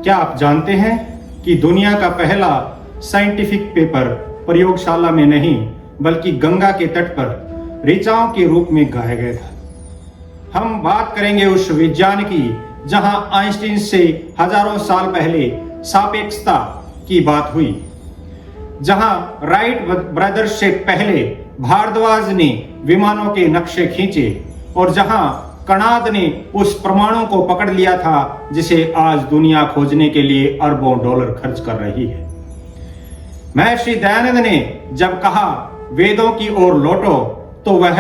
क्या आप जानते हैं कि दुनिया का पहला साइंटिफिक पेपर प्रयोगशाला में नहीं बल्कि गंगा के तट पर ऋचाओं के रूप में गाया गया था। हम बात करेंगे उस विज्ञान की जहां आइंस्टीन से हजारों साल पहले सापेक्षता की बात हुई, जहां राइट ब्रदर्स से पहले भारद्वाज ने विमानों के नक्शे खींचे और जहां कणाद ने उस परमाणु को पकड़ लिया था जिसे आज दुनिया खोजने के लिए अरबों डॉलर खर्च कर रही है। महर्षि दयानंद ने जब कहा वेदों की ओर लौटो तो वह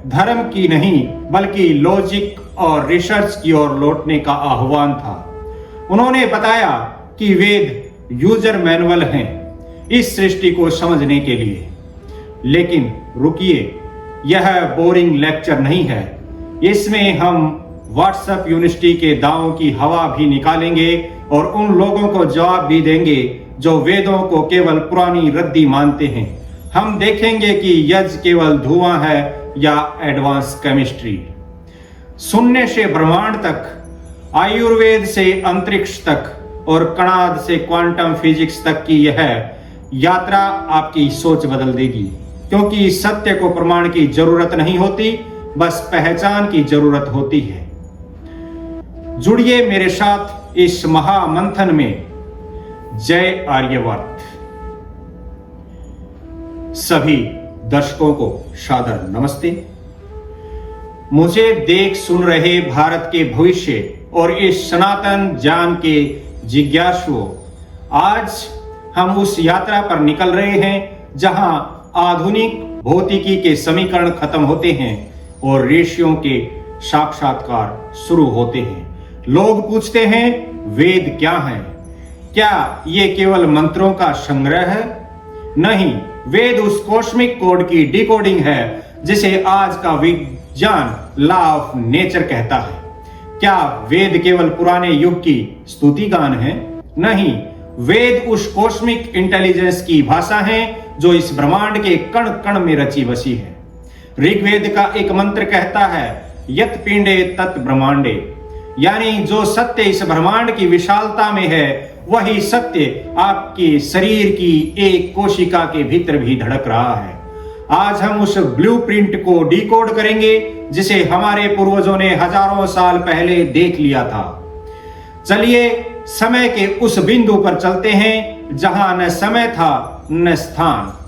धर्म की नहीं बल्कि लॉजिक और रिसर्च की ओर लौटने का आह्वान था। उन्होंने बताया कि वेद यूजर मैनुअल हैं इस सृष्टि को समझने के लिए। लेकिन रुकिए, यह बोरिंग लेक्चर नहीं है। इसमें हम व्हाट्सएप यूनिवर्सिटी के दावों की हवा भी निकालेंगे और उन लोगों को जवाब भी देंगे जो वेदों को केवल पुरानी रद्दी मानते हैं। हम देखेंगे कि यज्ञ केवल धुआं है या एडवांस केमिस्ट्री। शून्य से ब्रह्मांड तक, आयुर्वेद से अंतरिक्ष तक और कणाद से क्वांटम फिजिक्स तक की यह यात्रा आपकी सोच बदल देगी, क्योंकि सत्य को प्रमाण की जरूरत नहीं होती, बस पहचान की जरूरत होती है। जुड़िए मेरे साथ इस महामंथन में। जय आर्यवर्त। सभी दर्शकों को सादर नमस्ते। मुझे देख सुन रहे भारत के भविष्य और इस सनातन ज्ञान के जिज्ञासुओं, आज हम उस यात्रा पर निकल रहे हैं जहां आधुनिक भौतिकी के समीकरण खत्म होते हैं और ऋषियों के साक्षात्कार शुरू होते हैं। लोग पूछते हैं वेद क्या है? क्या ये केवल मंत्रों का संग्रह है? नहीं, वेद उस कॉस्मिक कोड की डिकोडिंग है जिसे आज का विज्ञान लॉ ऑफ नेचर कहता है। क्या वेद केवल पुराने युग की स्तुति गान है? नहीं, वेद उस कॉस्मिक इंटेलिजेंस की भाषा है जो इस ब्रह्मांड के कण कण में रची बसी है। ऋग्वेद का एक मंत्र कहता है यत् पिंडे तत् ब्रह्मांडे, यानी जो सत्य इस ब्रह्मांड की विशालता में है वही सत्य आपके शरीर की एक कोशिका के भीतर भी धड़क रहा है। आज हम उस ब्लूप्रिंट को डिकोड करेंगे जिसे हमारे पूर्वजों ने हजारों साल पहले देख लिया था। चलिए समय के उस बिंदु पर चलते हैं जहां न समय था न स्थान।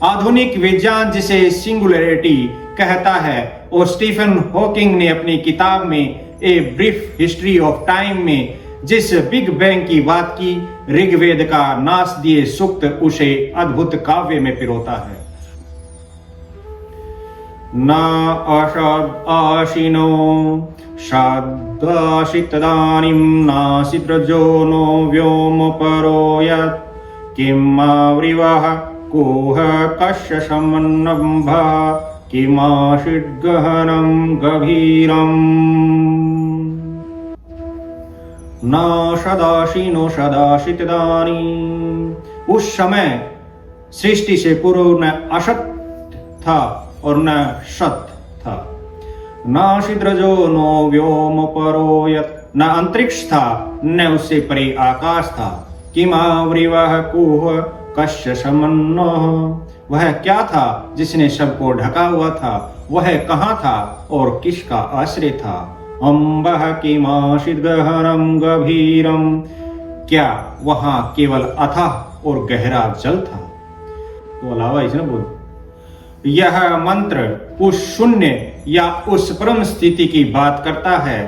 आधुनिक विज्ञान जिसे सिंगुलरिटी कहता है और स्टीफन हॉकिंग ने अपनी किताब में a brief history of time में जिस बिग बैंग की बात की, ऋग्वेद का नाश दिए सूक्त उसे अद्भुत काव्य में पिरोता है। ना अशद आशिनो शादाशित तदानिम नासिद्रजो नो व्योम परो यत् किम आवृवः कोह कस्य समन्नभा किमाशिद् गहनं गभीरम्। न सदाशिनो सदाशित तदानीं। उस समय सृष्टि से पूर्व न असत था और न सत था। नासिद्रजो नो व्योम परो यत्, न अंतरिक्ष था न उससे परे आकाश था। किमावृवः कुह कस्य समन्नः, वह क्या था जिसने सबको ढका हुआ था? वह कहाँ था और किसका आश्रय था? अम्बः किमाशिद् गहनं गभीरम्, क्या वहां केवल अथाह और गहरा जल था? तो अलावा इसे ना बोल। यह मंत्र उस शून्य या उस परम स्थिति की बात करता है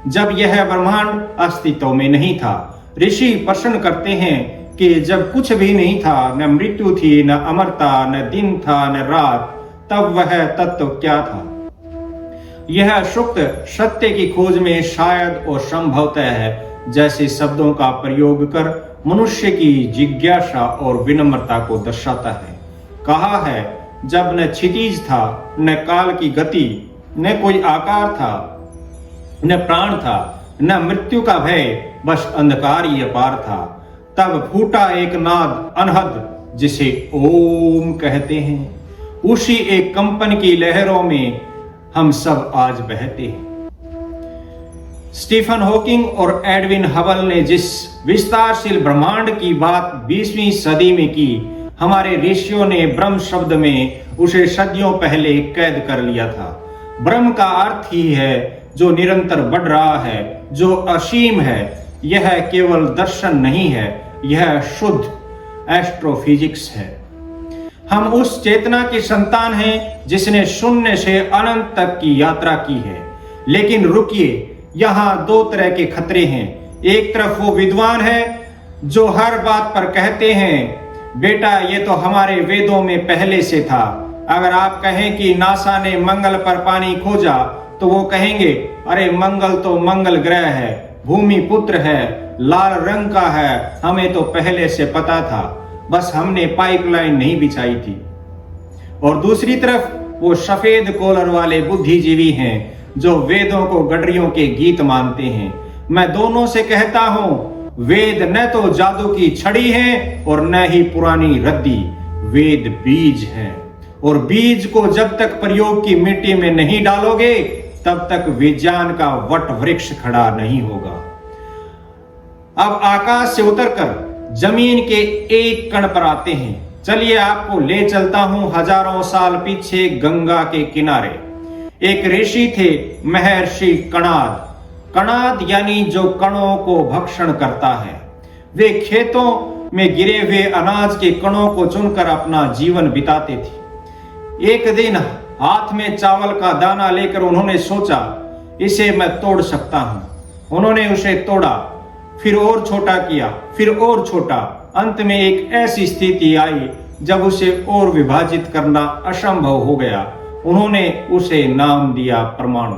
जब यह ब्रह्मांड अस्तित्व में नहीं था। ऋषि प्रश्न करते हैं कि जब कुछ भी नहीं था, न मृत्यु थी, न अमरता, न दिन था, न रात, तब वह तत्व क्या था? यह सूक्त सत्य की खोज में शायद और संभवतः है जैसे शब्दों का प्रयोग कर मनुष्य की जिज्ञासा और विनम्रता को दर्शाता है। कहा है जब न क्षितिज था, न काल की गति, न कोई आकार था, न प्राण था, न मृत्यु का भय, बस अंधकार ही अपार था। तब फूटा एक नाद अनहद जिसे ओम कहते हैं। उसी एक कंपन की लहरों में हम सब आज बहते हैं। स्टीफन हॉकिंग और एडविन हबल ने जिस विस्तारशील ब्रह्मांड की बात 20वीं सदी में की, हमारे ऋषियों ने ब्रह्म शब्द में उसे सदियों पहले कैद कर लिया था। ब्रह्म का अर्थ ही है जो निरंतर बढ़ रहा है, जो असीम है। यह केवल दर्शन नहीं है, यह शुद्ध एस्ट्रोफिजिक्स है। हम उस चेतना की संतान हैं जिसने शून्य से अनंत तक की यात्रा की है। लेकिन रुकिए, यहाँ दो तरह के खतरे हैं। एक तरफ वो विद्वान है जो हर बात पर कहते हैं, बेटा ये तो हमारे वेदों में पहले से था। अगर आप कहें कि नासा ने मंगल पर पानी खोजा तो वो कहेंगे, अरे मंगल तो मंगल ग्रह है, भूमि पुत्र है, लाल रंग का है, हमें तो पहले से पता था, बस हमने पाइपलाइन नहीं बिछाई थी। और दूसरी तरफ वो सफेद कॉलर वाले बुद्धिजीवी हैं जो वेदों को गडरियों के गीत मानते हैं। मैं दोनों से कहता हूं, वेद न तो जादू की छड़ी है और न ही पुरानी रद्दी, वेद बीज है। और बीज को जब तक प्रयोग की मिट्टी में नहीं डालोगे तब तक विज्ञान का वट वृक्ष खड़ा नहीं होगा। अब आकाश से उतरकर जमीन के एक कण पर आते हैं। चलिए आपको ले चलता हूं हजारों साल पीछे गंगा के किनारे। एक ऋषि थे, महर्षि कणाद। कणाद यानी जो कणों को भक्षण करता है। वे खेतों में गिरे हुए अनाज के कणों को चुनकर अपना जीवन बिताते थे। एक दिन हाथ में चावल का दाना लेकर उन्होंने सोचा, इसे मैं तोड़ सकता हूं। उन्होंने उसे तोड़ा, फिर और छोटा किया, फिर और छोटा। अंत में एक ऐसी स्थिति आई जब उसे और विभाजित करना असंभव हो गया। उन्होंने उसे नाम दिया परमाणु।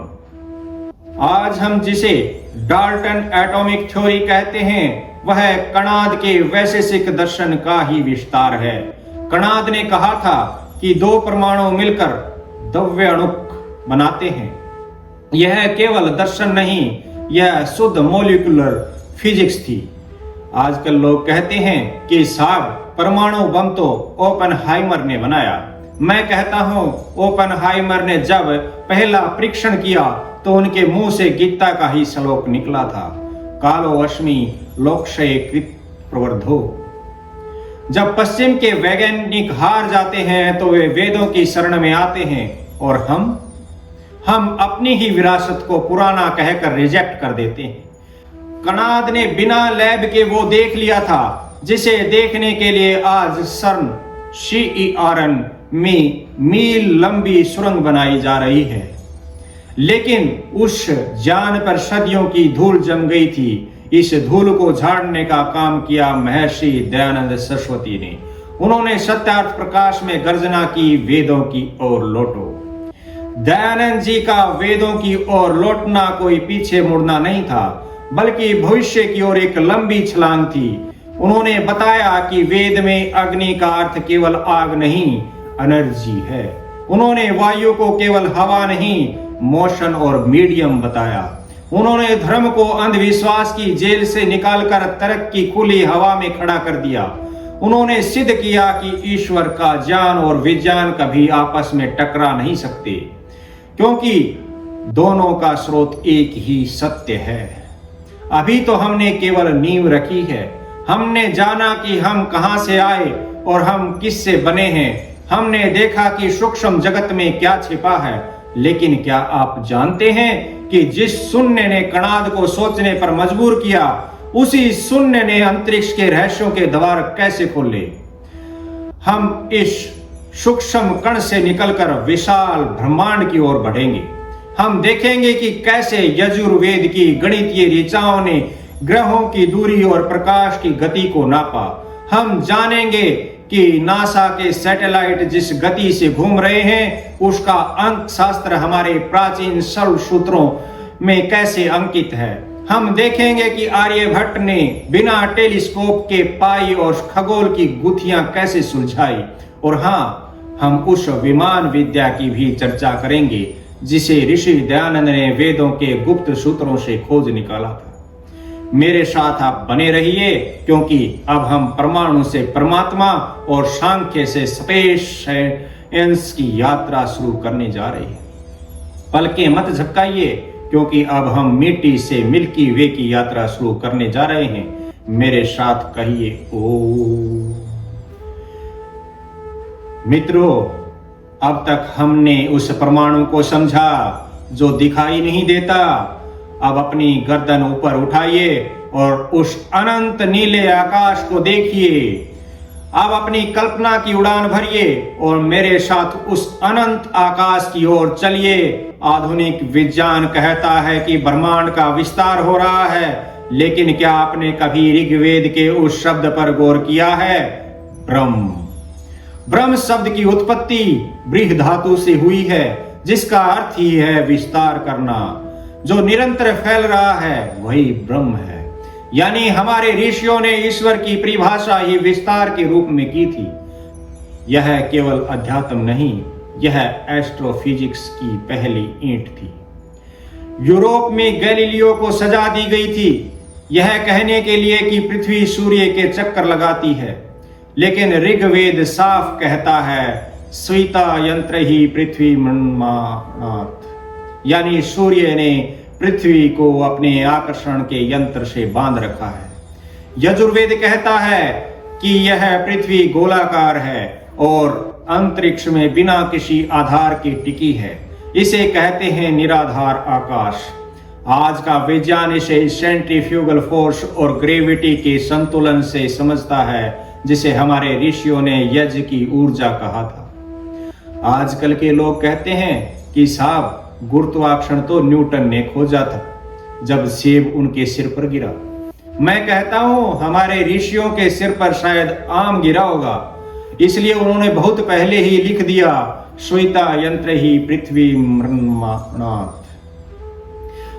आज हम जिसे डाल्टन एटॉमिक थ्योरी कहते हैं, वह कणाद के वैशेषिक दर्शन का ही विस्तार है। कणाद ने कहा था कि दो परमाणु मिलकर द्रव्य अणु बनाते हैं। यह केवल दर्शन नहीं, यह शुद्ध मॉलिक्यूलर फिजिक्स थी। आजकल लोग कहते हैं कि साहब परमाणु बम तो ओपेनहाइमर ने बनाया। मैं कहता हूं, ओपेनहाइमर ने जब पहला परीक्षण किया तो उनके मुंह से गीता का ही श्लोक निकला था, कालो अश्मि लोकक्षय कृत प्रवर्धो। जब पश्चिम के वैज्ञानिक हार जाते हैं तो वे वेदों की शरण में आते हैं और हम अपनी ही विरासत को पुराना कहकर रिजेक्ट कर देते हैं। कणाद ने बिना लैब के वो देख लिया था जिसे देखने के लिए आज सर्न CERN में मील लंबी सुरंग बनाई जा रही है। लेकिन उस ज्ञान पर सदियों की धूल जम गई थी। इस धूल को झाड़ने का काम किया महर्षि दयानंद सरस्वती ने। उन्होंने सत्यार्थ प्रकाश में गर्जना की, वेदों की ओर लौटो। दयानंद जी का वेदों की ओर लौटना कोई पीछे मुड़ना नहीं था, बल्कि भविष्य की ओर एक लंबी छलांग थी। उन्होंने बताया कि वेद में अग्नि का अर्थ केवल आग नहीं, एनर्जी है। उन्होंने वायु को केवल हवा नहीं, मोशन और मीडियम बताया। उन्होंने धर्म को अंधविश्वास की जेल से निकालकर तर्क की खुली हवा में खड़ा कर दिया। उन्होंने सिद्ध किया कि ईश्वर का ज्ञान और विज्ञान कभी आपस में टकरा नहीं सकते, क्योंकि दोनों का स्रोत एक ही सत्य है। अभी तो हमने केवल नींव रखी है। हमने जाना कि हम कहां से आए और हम किससे बने हैं। हमने देखा कि सूक्ष्म जगत में क्या छिपा है। लेकिन क्या आप जानते हैं कि जिस शून्य ने कणाद को सोचने पर मजबूर किया, उसी शून्य ने अंतरिक्ष के रहस्यों के द्वार कैसे खोले। हम इस सूक्ष्म कण से निकलकर विशाल ब्रह्मांड की ओर बढ़ेंगे। हम देखेंगे कि कैसे यजुर्वेद की गणितीय ऋचाओं ने ग्रहों की दूरी और प्रकाश की गति को नापा। हम जानेंगे कि नासा के सैटेलाइट जिस गति से घूम रहे हैं, उसका अंक शास्त्र हमारे प्राचीन सरल सूत्रों में कैसे अंकित है। हम देखेंगे कि आर्यभट्ट ने बिना टेलीस्कोप के पाई और खगोल की गुत्थियां कैसे सुलझाई। और हाँ, हम उस विमान विद्या की भी चर्चा करेंगे जिसे ऋषि दयानंद ने वेदों के गुप्त सूत्रों से खोज निकाला था। मेरे साथ आप बने रहिए, क्योंकि अब हम परमाणु से परमात्मा और सांख्य से स्पेस साइंस की यात्रा शुरू करने जा रहे हैं। पलकें मत झपकाइए, क्योंकि अब हम मिट्टी से मिल्की वे की यात्रा शुरू करने जा रहे हैं। मेरे साथ कहिए ओम। मित्रों, अब तक हमने उस परमाणु को समझा जो दिखाई नहीं देता। अब अपनी गर्दन ऊपर उठाइए और उस अनंत नीले आकाश को देखिए। अब अपनी कल्पना की उड़ान भरिए और मेरे साथ उस अनंत आकाश की ओर चलिए। आधुनिक विज्ञान कहता है कि ब्रह्मांड का विस्तार हो रहा है, लेकिन क्या आपने कभी ऋग्वेद के उस शब्द पर गौर किया है? ब्रह्म। ब्रह्म शब्द की उत्पत्ति ब्रीह धातु से हुई है, जिसका अर्थ ही है विस्तार करना। जो निरंतर फैल रहा है वही ब्रह्म है। यानी हमारे ऋषियों ने ईश्वर की परिभाषा ही विस्तार के रूप में की थी। यह केवल अध्यात्म नहीं, यह एस्ट्रोफिजिक्स की पहली ईंट थी। यूरोप में गैलीलियो को सजा दी गई थी, यह कहने के लिए कि पृथ्वी सूर्य के चक्कर लगाती है। लेकिन ऋग्वेद साफ कहता है स्विता यंत्र ही पृथ्वी मन्मानात्, यानी सूर्य ने पृथ्वी को अपने आकर्षण के यंत्र से बांध रखा है। यजुर्वेद कहता है कि यह पृथ्वी गोलाकार है और अंतरिक्ष में बिना किसी आधार के टिकी है। इसे कहते हैं निराधार आकाश। आज का विज्ञान इसे सेंट्रीफ्यूगल फोर्स और ग्रेविटी के संतुलन से समझता है, जिसे हमारे ऋषियों ने यज्ञ की ऊर्जा कहा था। आजकल के लोग कहते हैं कि साहब गुरुत्वाकर्षण तो न्यूटन ने खोजा था जब सेब उनके सिर पर गिरा। मैं कहता हूं हमारे ऋषियों के सिर पर शायद आम गिरा होगा, इसलिए उन्होंने बहुत पहले ही लिख दिया श्वेता यंत्र ही पृथ्वी मन्मानात्,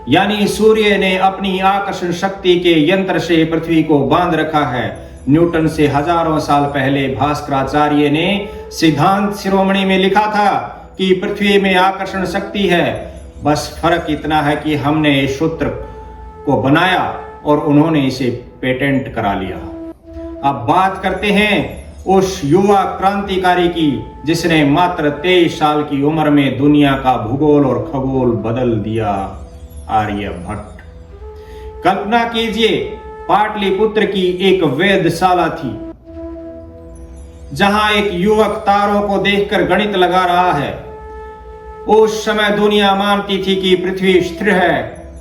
यानी सूर्य ने अपनी आकर्षण शक्ति के यंत्र से पृथ्वी को बांध रखा है। न्यूटन से हजारों साल पहले भास्कराचार्य ने सिद्धांत शिरोमणि में लिखा था कि पृथ्वी में आकर्षण शक्ति है। बस फर्क इतना है कि हमने इस सूत्र को बनाया और उन्होंने इसे पेटेंट करा लिया। अब बात करते हैं उस युवा क्रांतिकारी की, जिसने मात्र 23 साल की उम्र में दुनिया का भूगोल और खगोल बदल दिया, आर्यभट्ट। कल्पना कीजिए, पाटलिपुत्र की एक वेधशाला थी जहां एक युवक तारों को देखकर गणित लगा रहा है। उस समय दुनिया मानती थी कि पृथ्वी स्थिर है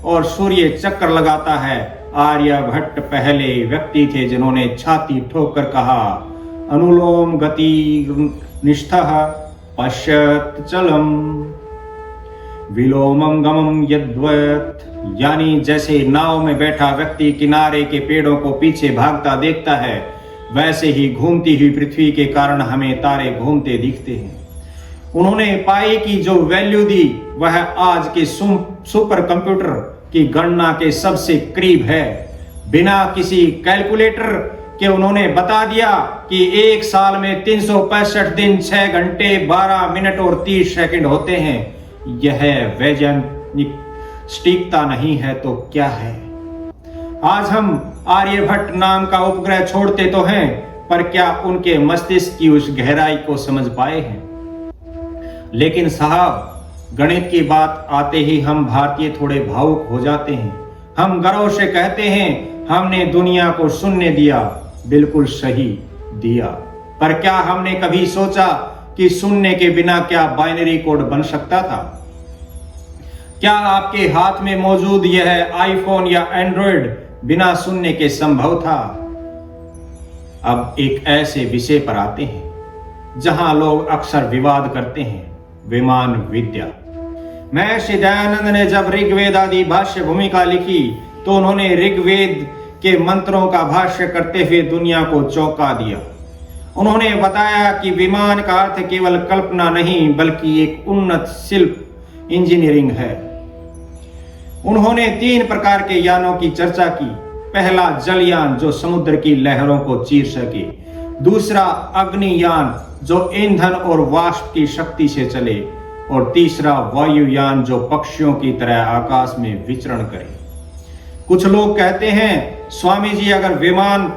और सूर्य चक्कर लगाता है। आर्यभट्ट पहले व्यक्ति थे जिन्होंने छाती ठोककर कहा अनुलोम गति निष्ठः पश्यत चलम विलोमम गमम यद्वत्, यानी जैसे नाव में बैठा व्यक्ति किनारे के पेड़ों को पीछे भागता देखता है, वैसे ही घूमती हुई पृथ्वी के कारण हमें तारे घूमते दिखते हैं। उन्होंने पाई की जो वैल्यू दी वह आज के सुपर कंप्यूटर की गणना के सबसे करीब है। बिना किसी कैलकुलेटर के उन्होंने बता दिया कि एक साल में 365 दिन 6 घंटे 12 मिनट और 30 सेकंड होते हैं। यह वैज्ञानिक सटीकता नहीं है तो क्या है? आज हम आर्यभट्ट नाम का उपग्रह छोड़ते तो हैं, पर क्या उनके मस्तिष्क की उस गहराई को समझ पाए हैं? लेकिन साहब, गणित की बात आते ही हम भारतीय थोड़े भावुक हो जाते हैं। हम गर्व से कहते हैं हमने दुनिया को शून्य दिया। बिल्कुल सही दिया, पर क्या हमने कभी सोचा कि शून्य के बिना क्या बाइनरी कोड बन सकता था? क्या आपके हाथ में मौजूद यह आईफोन या एंड्रॉयड बिना शून्य के संभव था? अब एक ऐसे विषय पर आते हैं जहां लोग अक्सर विवाद करते हैं, विमान विद्या। महर्षि दयानंद ने जब ऋग्वेद आदि भाष्य भूमिका लिखी तो उन्होंने ऋग्वेद के मंत्रों का भाष्य करते हुए दुनिया को चौंका दिया। उन्होंने बताया कि विमान का अर्थ केवल कल्पना नहीं बल्कि एक उन्नत शिल्प इंजीनियरिंग है। उन्होंने 3 प्रकार के यानों की चर्चा की। पहला जलयान जो समुद्र की लहरों को चीर सके, दूसरा अग्नियान जो ईंधन और वाष्प की शक्ति से चले, और तीसरा वायुयान जो पक्षियों की तरह आकाश में विचरण करे। कुछ लोग कहते हैं स्वामी जी अगर विमान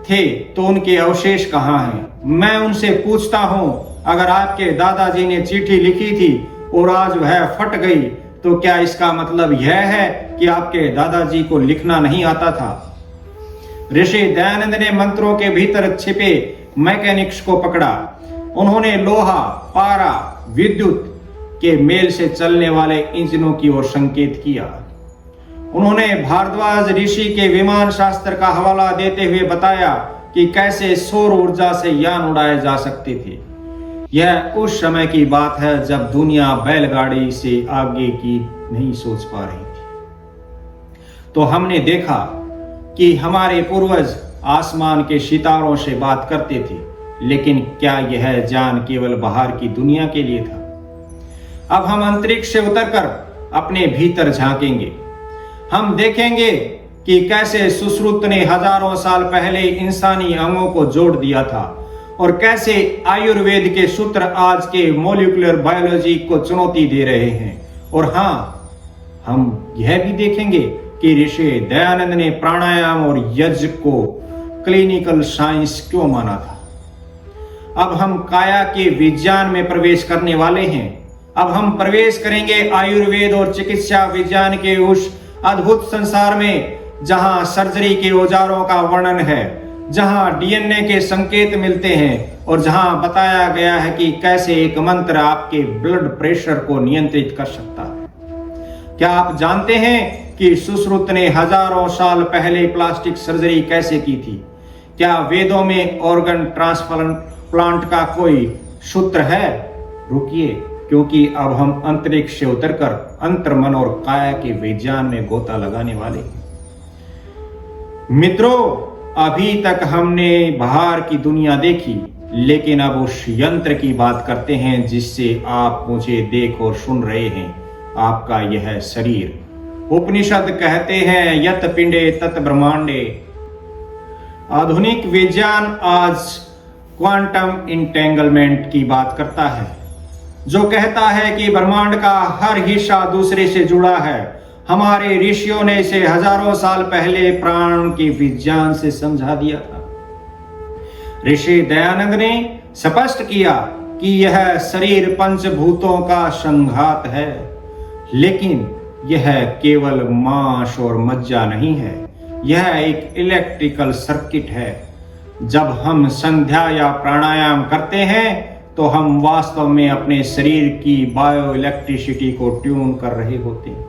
थे तो उनके अवशेष कहाँ हैं? मैं उनसे पूछता हूं, अगर आपके दादाजी ने चिट्ठी लिखी थी और आज वह फट गई तो क्या इसका मतलब यह है कि आपके दादाजी को लिखना नहीं आता था? ऋषि दयानंद ने मंत्रों के भीतर छिपे मैकेनिक्स को पकड़ा। उन्होंने लोहा, पारा, विद्युत के मेल से चलने वाले इंजनों की ओर संकेत किया। उन्होंने भारद्वाज ऋषि के विमान शास्त्र का हवाला देते हुए बताया कि कैसे सौर ऊर्जा से यान उड़ाए जा सकते थे। यह उस समय की बात है जब दुनिया बैलगाड़ी से आगे की नहीं सोच पा रही थी। तो हमने देखा कि हमारे पूर्वज आसमान के सितारों से बात करते थे, लेकिन क्या यह ज्ञान केवल बाहर की दुनिया के लिए था? अब हम अंतरिक्ष से उतरकर अपने भीतर झांकेंगे। हम देखेंगे कि कैसे सुश्रुत ने हजारों साल पहले इंसानी अंगों को जोड़ दिया था और कैसे आयुर्वेद के सूत्र आज के मॉलिक्यूलर बायोलॉजी को चुनौती दे रहे हैं। और हाँ, हम यह भी देखेंगे कि ऋषि दयानंद ने प्राणायाम और यज्ञ को क्लिनिकल साइंस क्यों माना था। अब हम काया के विज्ञान में प्रवेश करने वाले हैं। अब हम प्रवेश करेंगे आयुर्वेद और चिकित्सा विज्ञान के उस अद्भुत संसार में जहां सर्जरी के औजारों का वर्णन है, जहां डीएनए के संकेत मिलते हैं और जहां बताया गया है कि कैसे एक मंत्र आपके ब्लड प्रेशर को नियंत्रित कर सकता है। क्या आप जानते हैं कि सुश्रुत ने हजारों साल पहले प्लास्टिक सर्जरी कैसे की थी? क्या वेदों में ऑर्गन ट्रांसप्लांट का कोई सूत्र है? रुकिए, क्योंकि अब हम अंतरिक्ष से उतरकर अंतर्मन और काया के विज्ञान में गोता लगाने वाले हैं। मित्रों, अभी तक हमने बाहर की दुनिया देखी, लेकिन अब उस यंत्र की बात करते हैं जिससे आप मुझे देख और सुन रहे हैं, आपका यह शरीर। उपनिषद कहते हैं यत पिंडे तत ब्रह्मांडे। आधुनिक विज्ञान आज क्वांटम इंटेंगलमेंट की बात करता है, जो कहता है कि ब्रह्मांड का हर हिस्सा दूसरे से जुड़ा है। हमारे ऋषियों ने इसे हजारों साल पहले प्राण के विज्ञान से समझा दिया था। ऋषि दयानंद ने स्पष्ट किया कि यह शरीर पंचभूतों का संघात है, लेकिन यह केवल मांस और मज्जा नहीं है, यह एक इलेक्ट्रिकल सर्किट है। जब हम संध्या या प्राणायाम करते हैं तो हम वास्तव में अपने शरीर की बायो इलेक्ट्रिसिटी को ट्यून कर रहे होते हैं।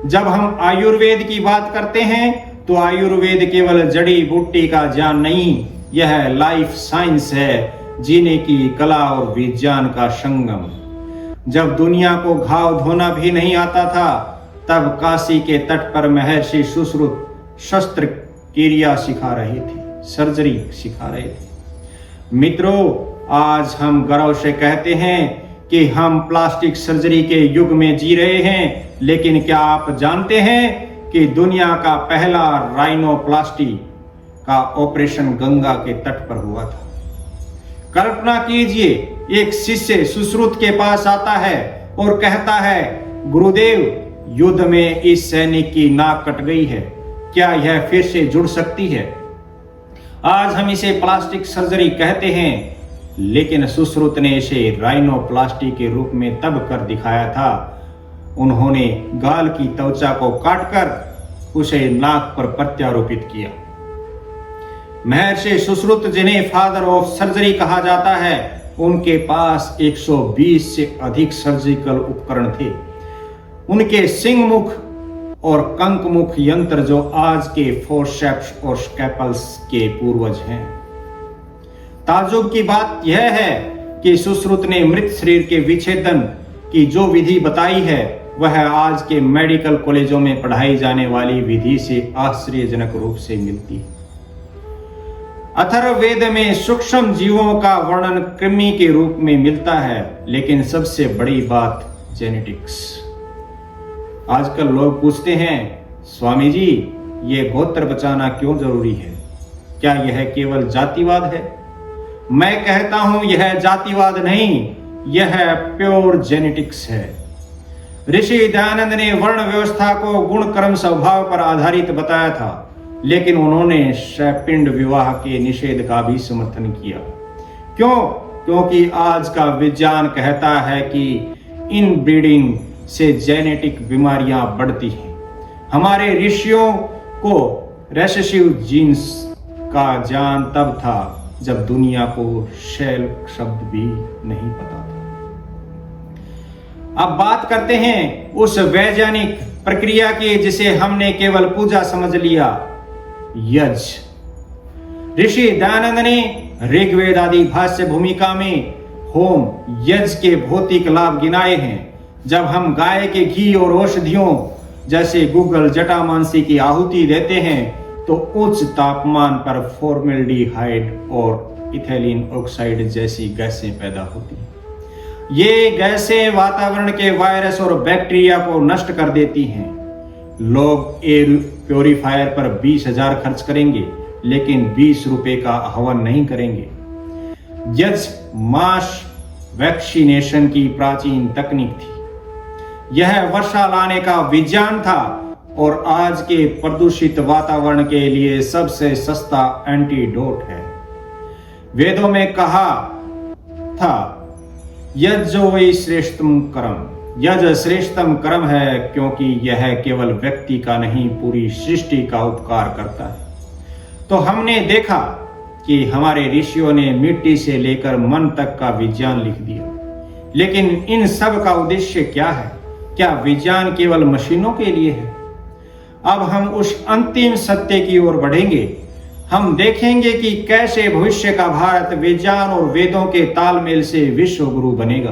जब हम आयुर्वेद की बात करते हैं तो आयुर्वेद केवल जड़ी बूटी का ज्ञान नहीं, यह लाइफ साइंस है, जीने की कला और विज्ञान का संगम। जब दुनिया को घाव धोना भी नहीं आता था, तब काशी के तट पर महर्षि सुश्रुत शस्त्र क्रिया सिखा रहे थे, सर्जरी सिखा रहे थे। मित्रों, आज हम गर्व से कहते हैं कि हम प्लास्टिक सर्जरी के युग में जी रहे हैं, लेकिन क्या आप जानते हैं कि दुनिया का पहला राइनोप्लास्टी का ऑपरेशन गंगा के तट पर हुआ था। कल्पना कीजिए, एक शिष्य सुश्रुत के पास आता है और कहता है, गुरुदेव, युद्ध में इस सैनिक की नाक कट गई है, क्या यह फिर से जुड़ सकती है? आज हम इसे प्लास्टिक सर्जरी कहते हैं, लेकिन सुश्रुत ने इसे राइनोप्लास्टी के रूप में तब कर दिखाया था। उन्होंने गाल की त्वचा को काटकर उसे नाक पर प्रत्यारोपित किया। महर्षि सुश्रुत, जिन्हें फादर ऑफ सर्जरी कहा जाता है, उनके पास 120 से अधिक सर्जिकल उपकरण थे। उनके सिंह मुख और कंक मुख यंत्र जो आज के फोर्सेप्स और स्कैपल्स के पूर्वज हैं। ताज्जुब की बात यह है कि सुश्रुत ने मृत शरीर के विच्छेदन की जो विधि बताई है, वह आज के मेडिकल कॉलेजों में पढ़ाई जाने वाली विधि से आश्चर्यजनक रूप से मिलती है। अथर्ववेद में सूक्ष्म जीवों का वर्णन कृमि के रूप में मिलता है, लेकिन सबसे बड़ी बात जेनेटिक्स। आजकल लोग पूछते हैं, स्वामी जी, ये गोत्र बचाना क्यों जरूरी है? क्या यह केवल जातिवाद है? मैं कहता हूं, यह जातिवाद नहीं, यह प्योर जेनेटिक्स है। ऋषि दयानंद ने वर्ण व्यवस्था को गुण कर्म स्वभाव पर आधारित बताया था, लेकिन उन्होंने सैपिंड विवाह के निषेध का भी समर्थन किया। क्यों? क्योंकि आज का विज्ञान कहता है कि इनब्रीडिंग से जेनेटिक बीमारियां बढ़ती हैं। हमारे ऋषियों को रेसेसिव जीन्स का ज्ञान तब था जब दुनिया को सेल शब्द भी नहीं पता था। अब बात करते हैं उस वैज्ञानिक प्रक्रिया की जिसे हमने केवल पूजा समझ लिया, यज्ञ। ऋषि दयानंद ने ऋग्वेद आदि भाष्य भूमिका में होम यज्ञ के भौतिक लाभ गिनाए हैं। जब हम गाय के घी और औषधियों जैसे गुग्गल जटामांसी की आहुति देते हैं तो उच्च तापमान पर फॉर्मेल्डिहाइड और इथेलिन ऑक्साइड जैसी गैसें पैदा होती हैं। ये गैसें वातावरण के वायरस और बैक्टीरिया को नष्ट कर देती हैं। लोग एयर प्योरीफायर पर 20,000 खर्च करेंगे लेकिन 20 रुपए का हवन नहीं करेंगे। यज्ञ मास वैक्सीनेशन की प्राचीन तकनीक थी। यह वर्षा लाने का विज्ञान था और आज के प्रदूषित वातावरण के लिए सबसे सस्ता एंटीडोट है। वेदों में कहा था यज्ञो वै श्रेष्ठतम कर्म। यज्ञ श्रेष्ठतम कर्म है क्योंकि यह केवल व्यक्ति का नहीं पूरी सृष्टि का उपकार करता है। तो हमने देखा कि हमारे ऋषियों ने मिट्टी से लेकर मन तक का विज्ञान लिख दिया, लेकिन इन सब का उद्देश्य क्या है? क्या विज्ञान केवल मशीनों के लिए है? अब हम उस अंतिम सत्य की ओर बढ़ेंगे। हम देखेंगे कि कैसे भविष्य का भारत विज्ञान और वेदों के तालमेल से विश्व गुरु बनेगा।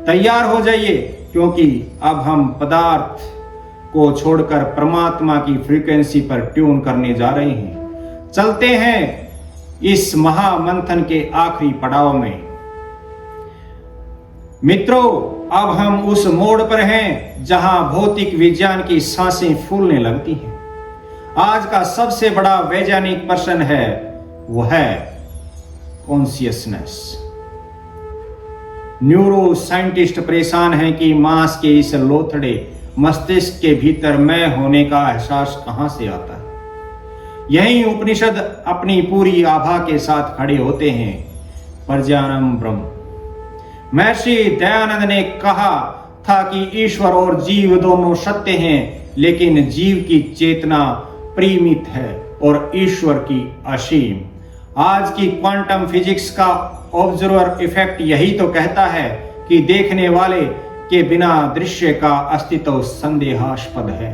तैयार हो जाइए क्योंकि अब हम पदार्थ को छोड़कर परमात्मा की फ्रीक्वेंसी पर ट्यून करने जा रहे हैं। चलते हैं इस महामंथन के आखिरी पड़ाव में। मित्रों, अब हम उस मोड़ पर हैं जहां भौतिक विज्ञान की सांसें फूलने लगती हैं। आज का सबसे बड़ा वैज्ञानिक प्रश्न है, वो है कॉन्शियसनेस। न्यूरो साइंटिस्ट परेशान हैं कि मांस के इस लोथड़े मस्तिष्क के भीतर मैं होने का एहसास कहां से आता है। यही उपनिषद अपनी पूरी आभा के साथ खड़े होते हैं। प्रज्ञानम ब्रह्म। महर्षि दयानंद ने कहा था कि ईश्वर और जीव दोनों सत्य हैं, लेकिन जीव की चेतना परिमित है और ईश्वर की असीम। आज की क्वांटम फिजिक्स का ऑब्जर्वर इफेक्ट यही तो कहता है कि देखने वाले के बिना दृश्य का अस्तित्व संदेहास्पद है।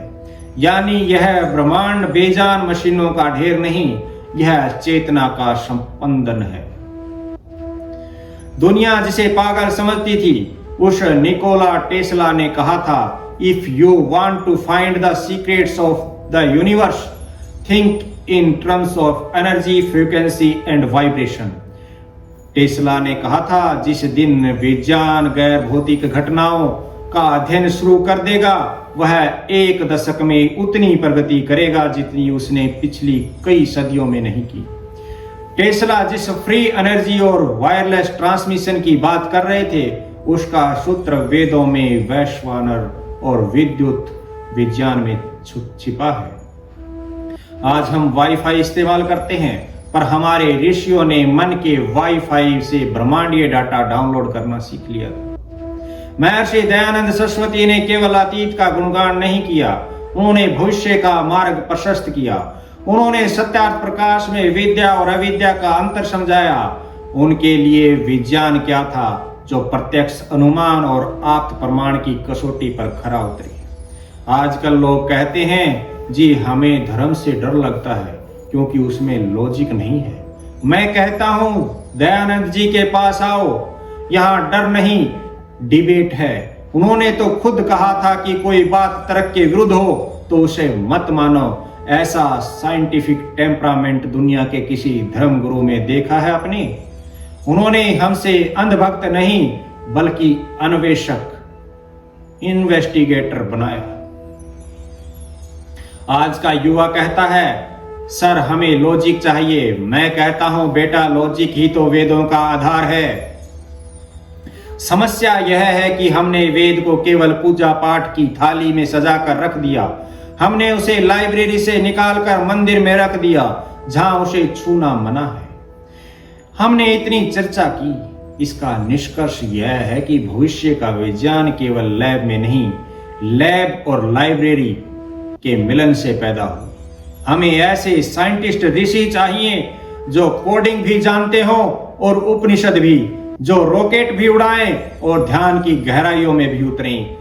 यानी यह ब्रह्मांड बेजान मशीनों का ढेर नहीं, यह चेतना का संपंदन है। दुनिया जिसे पागल समझती थी, उस निकोला टेस्ला ने कहा था, if you want to find the secrets of the universe, think in terms of energy, frequency and vibration. Tesla ने कहा था, जिस दिन विज्ञान गैर भौतिक घटनाओं का अध्ययन शुरू कर देगा, वह 1 दशक में उतनी प्रगति करेगा जितनी उसने पिछली कई सदियों में नहीं की। टेस्ला जिस फ्री एनर्जी और वायरलेस ट्रांसमिशन की बात कर रहे थे, उसका सूत्र वेदों में वैश्वानर और विद्युत विज्ञान में छिपा है। आज हम वाईफाई इस्तेमाल करते हैं, पर हमारे ऋषियों ने मन के वाईफाई से ब्रह्मांडीय डाटा डाउनलोड करना सीख लिया था। महर्षि दयानंद सरस्वती ने केवल अतीत का गुणगान नहीं किया, उन्होंने भविष्य का मार्ग प्रशस्त किया। उन्होंने सत्यार्थ प्रकाश में विद्या और अविद्या का अंतर समझाया। उनके लिए विज्ञान क्या था, जो प्रत्यक्ष अनुमान और आप्त प्रमाण की कसौटी पर खरा उतरे। आजकल लोग कहते हैं, जी हमें धर्म से डर लगता है क्योंकि उसमें लॉजिक नहीं है। मैं कहता हूं, दयानंद जी के पास आओ, यहाँ डर नहीं डिबेट है। उन्होंने तो खुद कहा था कि कोई बात तर्क के विरुद्ध हो तो उसे मत मानो। ऐसा साइंटिफिक टेम्परामेंट दुनिया के किसी धर्म गुरु में देखा है अपने? उन्होंने हमसे अंधभक्त नहीं बल्कि अन्वेषक, इन्वेस्टिगेटर बनाया। आज का युवा कहता है, सर हमें लॉजिक चाहिए। मैं कहता हूं, बेटा लॉजिक ही तो वेदों का आधार है। समस्या यह है कि हमने वेद को केवल पूजा पाठ की थाली में सजा कर रख दिया। हमने उसे लाइब्रेरी से निकालकर मंदिर में रख दिया जहां उसे छूना मना है। हमने इतनी चर्चा की, इसका निष्कर्ष यह है कि भविष्य का विज्ञान केवल लैब में नहीं, लैब और लाइब्रेरी के मिलन से पैदा हो। हमें ऐसे साइंटिस्ट ऋषि चाहिए जो कोडिंग भी जानते हो और उपनिषद भी, जो रॉकेट भी उड़ाएं और ध्यान की गहराइयों में भी उतरें।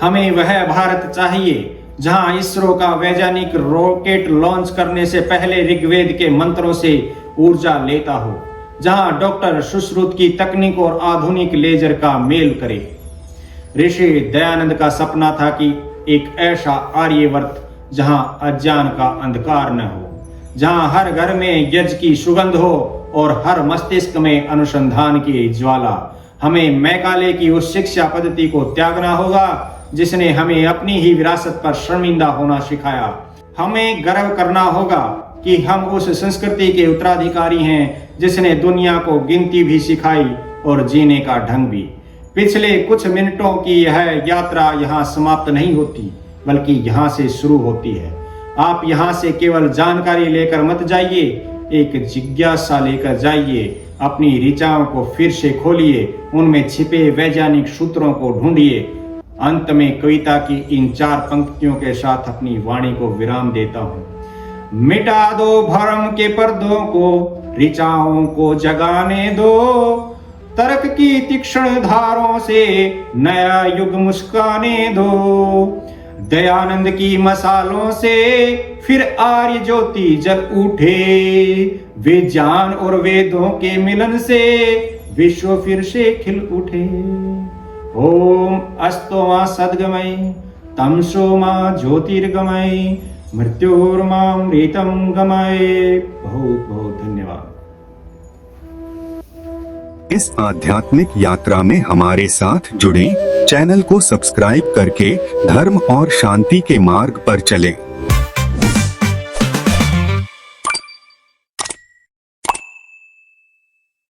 हमें वह भारत चाहिए जहां इसरो का वैज्ञानिक रॉकेट लॉन्च करने से पहले ऋग्वेद के मंत्रों से ऊर्जा लेता हो, जहां डॉक्टर सुश्रुत की तकनीक और आधुनिक लेजर का मेल करे। ऋषि दयानंद का सपना था कि एक ऐसा आर्यवर्त जहां अज्ञान का अंधकार न हो, जहां हर घर में यज्ञ की सुगंध हो और हर मस्तिष्क में अनुसंधान की ज्वाला। हमें मैकाले की उस शिक्षा पद्धति को त्यागना होगा जिसने हमें अपनी ही विरासत पर शर्मिंदा होना सिखाया। हमें गर्व करना होगा कि हम उस संस्कृति के उत्तराधिकारी हैं जिसने दुनिया को गिनती भी सिखाई और जीने का ढंग भी। पिछले कुछ मिनटों की यह यात्रा यहाँ समाप्त नहीं होती, बल्कि यहाँ से शुरू होती है। आप यहाँ से केवल जानकारी लेकर मत जाइए, एक जिज्ञासा लेकर जाइए। अपनी ऋचाओं को फिर से खोलिए, उनमें छिपे वैज्ञानिक सूत्रों को ढूंढिए। अंत में कविता की इन 4 पंक्तियों के साथ अपनी वाणी को विराम देता हूं। मिटा दो भरम के पर्दों को, ऋचाओं को जगाने दो, तर्क की तीक्ष्ण धारों से नया युग मुस्काने दो। दयानंद की मसालों से फिर आर्य ज्योति जल उठे, विज्ञान और वेदों के मिलन से विश्व फिर से खिल उठे। ओम अस्तो मा सद्गमय, तमसो मा ज्योतिर्गमय, मृत्युर्मामृतं गमय। बहुत बहुत धन्यवाद। इस आध्यात्मिक यात्रा में हमारे साथ जुड़ें, चैनल को सब्सक्राइब करके धर्म और शांति के मार्ग पर चलें।